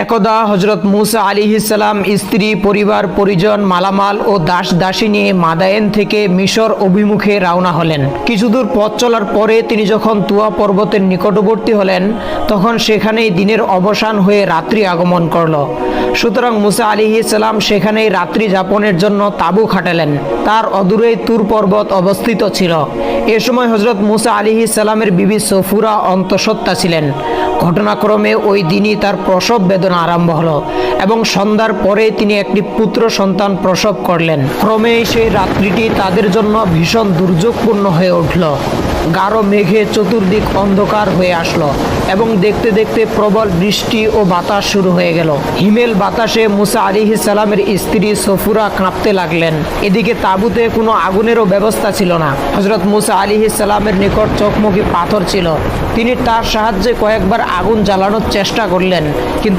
একদা হযরত মুসা আলাইহিস সালাম স্ত্রী, পরিবার পরিজন, মালামাল ও দাস দাসী নিয়ে মাদায়েন থেকে মিশর অভিমুখে রওনা হলেন। কিছুদূর পথ চলার পরে তিনি যখন তুয়া পর্বতের নিকটবর্তী হলেন, তখন সেখানেই দিনের অবসান হয়ে রাত্রি আগমন করল। সুতরাং মুসা আলাইহিস সালাম সেখানেই রাত্রি যাপনের জন্য তাঁবু খাটালেন। তার অদূরেই তুর পর্বত অবস্থিত ছিল। এ সময় হযরত মুসা আলাইহিস সালামের বিবি সফুরা অন্তঃসত্ত্বা ছিলেন। ঘটনাক্রমে ওই দিনই তার প্রসব বেদনা আরম্ভ হলো এবং সন্ধ্যার পরে তিনি একটি পুত্র সন্তান প্রসব করলেন। ক্রমেই সেই রাত্রিটি তাদের জন্য ভীষণ দুর্যোগপূর্ণ হয়ে উঠল। গাঢ় মেঘে চতুর্দিক অন্ধকার হয়ে আসলো এবং দেখতে দেখতে প্রবল বৃষ্টি ও বাতাস শুরু হয়ে গেল। হিমেল বাতাসে মুসা আলাইহিস সালামের স্ত্রী সফুরা কাঁপতে লাগলেন। এদিকে তাঁবুতে কোনো আগুনেরও ব্যবস্থা ছিল না। হযরত মুসা আলাইহিস সালামের নিকট চকমকি পাথর ছিল। তিনি তার সাহায্যে কয়েকবার আগুন জ্বালানোর চেষ্টা করলেন, কিন্তু